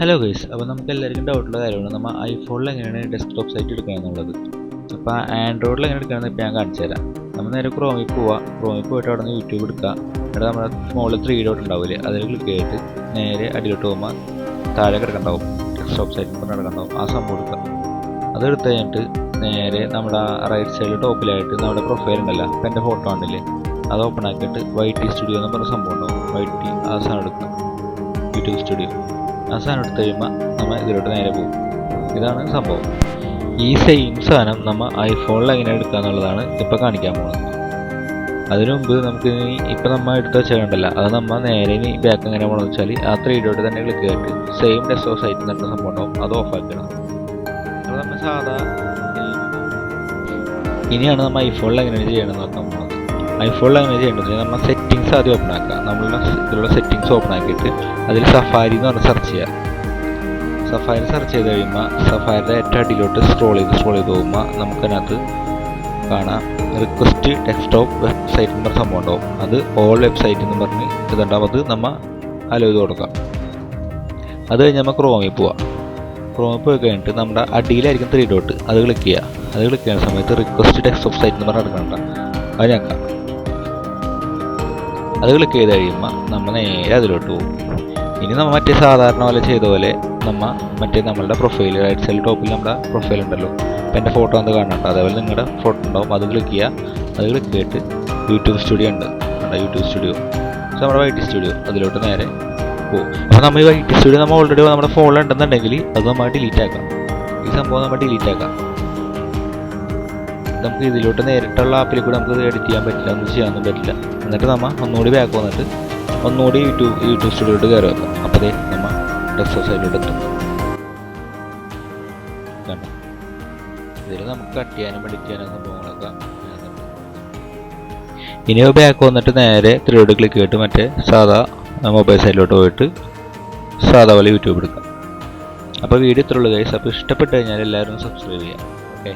Hello guys, അപ്പോൾ നമുക്ക് എല്ലാവർക്കും ഡൗട്ടുള്ള കാര്യമാണ് നമ്മൾ ഐഫോണിൽ എങ്ങനെയാണ് ഡെസ്ക്ടോപ്പ് സൈറ്റ് എടുക്കുക എന്നുള്ളത്. അപ്പോൾ ആൻഡ്രോയിഡിൽ എങ്ങനെ എടുക്കുകയെന്ന് ഇപ്പോൾ ഞാൻ കാണിച്ചു തരാം. നമ്മൾ നേരെ ക്രോമിൽ പോയിട്ട് അവിടെ നിന്ന് യൂട്യൂബ് എടുക്കുക. എന്നിട്ട് നമ്മുടെ മുകളിൽ 3 ഡോട്ട് ഉണ്ടാവില്ലേ, അതിൽ ക്ലിക്ക് ചെയ്തിട്ട് നേരെ അടിയിലോട്ട് പോകുമ്പോൾ താഴെ കിടക്കണ്ടാവും ഡെസ്ക്ടോപ്പ് സൈറ്റ് പറഞ്ഞ് കിടക്കണ്ടാവും. ആ സംഭവം എടുക്കുക. അതെടുത്ത് കഴിഞ്ഞിട്ട് നേരെ നമ്മുടെ റൈറ്റ് സൈഡിൽ ടോപ്പിലായിട്ട് നമ്മുടെ പ്രൊഫൈൽ ഉണ്ടല്ലോ, അപ്പം എൻ്റെ ഫോട്ടോ ഉണ്ടല്ലേ, അത് ഓപ്പൺ ആക്കിയിട്ട് YT സ്റ്റുഡിയോ എന്ന് പറഞ്ഞ സംഭവം ഉണ്ടാവും. YT ആ സാധനം എടുക്കുക, യൂട്യൂബ് സ്റ്റുഡിയോ. ആ സാധനം എടുത്ത് കഴിയുമ്പോൾ നമ്മൾ ഇതിലോട്ട് നേരെ പോകും. ഇതാണ് സംഭവം. ഈ സെയിം സാധനം നമ്മൾ ഐഫോണിൽ എങ്ങനെ എടുക്കുക എന്നുള്ളതാണ് ഇപ്പോൾ കാണിക്കാൻ പോകുന്നത്. അതിനു മുമ്പ് നമുക്ക് ഇപ്പോൾ നമ്മൾ എടുത്ത് വെച്ചിട്ടുണ്ടല്ല, അത് നമ്മൾ നേരെ ഇനി ബാക്ക് എങ്ങനെ പോകണമെന്ന് വെച്ചാൽ ആ 3 ഡോട്ട് തന്നെ ക്ലിക്ക് ചെയ്തിട്ട് സെയിം ഡെസ്ക്ടോപ്പ് സൈറ്റ് എന്നിട്ട് സംഭവം ഉണ്ടാവും, അത് ഓഫ് ആക്കണം. അപ്പോൾ നമ്മൾ സാധാ ഇനിയാണ് നമ്മൾ ഐഫോണിൽ എങ്ങനെ ചെയ്യണമെന്ന് നോക്കാൻ പോകുന്നത്. ഐഫോണിൽ എങ്ങനെ ചെയ്യേണ്ടത്, നമ്മൾ സെറ്റിങ്സ് ആദ്യം ഓപ്പൺ ആക്കുക. നമ്മളുടെ ഇതിലുള്ള സെറ്റിങ്സ് ഓപ്പൺ ആക്കിയിട്ട് അതിൽ സഫാരി എന്ന് പറഞ്ഞ് സെർച്ച് ചെയ്യുക. സഫാരി സെർച്ച് ചെയ്ത് കഴിയുമ്പോൾ സഫാരിയുടെ ഏറ്റവും അടിയിലോട്ട് സ്ക്രോൾ ചെയ്ത് പോകുമ്പോൾ നമുക്കതിനകത്ത് കാണാം റിക്വസ്റ്റ് ഡെസ്ക്ടോപ്പ് വെബ്സൈറ്റ് എന്ന് പറഞ്ഞ സംഭവം ഉണ്ടാവും. അത് ഓൾ വെബ്സൈറ്റ് എന്ന് പറഞ്ഞ് ഇതുണ്ടാവും. അത് നമ്മൾ അലോ ചെയ്ത് കൊടുക്കാം. അത് കഴിഞ്ഞ് നമ്മൾ ക്രോമിൽ പോവാം. ക്രോമിൽ പോയി കഴിഞ്ഞിട്ട് നമ്മുടെ അടിയിലായിരിക്കും 3 ഡോട്ട്, അത് ക്ലിക്ക് ചെയ്യുക. അത് ക്ലിക്ക് ചെയ്യുന്ന സമയത്ത് റിക്വസ്റ്റ് ഡെസ്ക്ടോപ്പ് സൈറ്റ് എന്ന് പറഞ്ഞ് എടുക്കണ്ട, അത് ഞെക്കാം. അത് ക്ലിക്ക് ചെയ്ത് കഴിയുമ്പോൾ നമ്മൾ നേരെ അതിലോട്ട് പോകും. ഇനി നമ്മൾ മറ്റേ സാധാരണ പോലെ ചെയ്ത പോലെ നമ്മളുടെ പ്രൊഫൈൽ റൈറ്റ് സൈഡ് ടോപ്പിൽ നമ്മുടെ പ്രൊഫൈൽ ഉണ്ടല്ലോ, അപ്പം എൻ്റെ ഫോട്ടോ ഒന്ന് കാണണ്ട, അതേപോലെ നിങ്ങളുടെ ഫോട്ടോ ഉണ്ടാവും. അത് ക്ലിക്ക് ചെയ്യുക. അത് ക്ലിക്ക് ചെയ്തിട്ട് യൂട്യൂബ് സ്റ്റുഡിയോ ഉണ്ട്, യൂട്യൂബ് സ്റ്റുഡിയോ, നമ്മുടെ YT സ്റ്റുഡിയോ, അതിലോട്ട് നേരെ പോകും. അപ്പോൾ നമ്മൾ ഈ YT സ്റ്റുഡിയോ നമ്മൾ ഓൾറെഡി നമ്മുടെ ഫോണിൽ ഉണ്ടെന്നുണ്ടെങ്കിൽ അത് നമ്മൾ ഡിലീറ്റ് ആക്കാം. ഈ സംഭവം നമ്മൾ ഡിലീറ്റ് ആക്കാം. നമുക്ക് ഇതിലോട്ട് നേരിട്ടുള്ള ആപ്പിൽ കൂടെ നമുക്ക് എഡിറ്റ് ചെയ്യാൻ പറ്റില്ല, ഒന്നും ചെയ്യാനൊന്നും പറ്റില്ല. എന്നിട്ട് നമ്മൾ ഒന്നുകൂടി ബാക്ക് വന്നിട്ട് ഒന്നുകൂടി യൂട്യൂബ് സ്റ്റുഡിയോട്ട് കയറി വെക്കാം. അപ്പോൾ അതേ നമ്മൾ ഡെസ്ക്ടോപ്പ് സൈറ്റിലോട്ട് എത്തും. കണ്ടോ, ഇതിൽ നമുക്ക് കട്ട് ചെയ്യാനും എഡിറ്റ് ചെയ്യാനും സംഭവങ്ങളൊക്കെ. ഇനി ബാക്ക് വന്നിട്ട് നേരെ 3 ഡോട്ട് ക്ലിക്ക് ചെയ്തിട്ട് മറ്റേ സാധാ മൊബൈൽ സൈറ്റിലോട്ട് പോയിട്ട് സാധാ പോലെ യൂട്യൂബ് എടുക്കാം. അപ്പോൾ വീഡിയോ ഇത്രയുള്ളൂ ഗൈസ്. അപ്പോൾ ഇഷ്ടപ്പെട്ട് കഴിഞ്ഞാൽ എല്ലാവരും സബ്സ്ക്രൈബ് ചെയ്യാം. ഓക്കെ.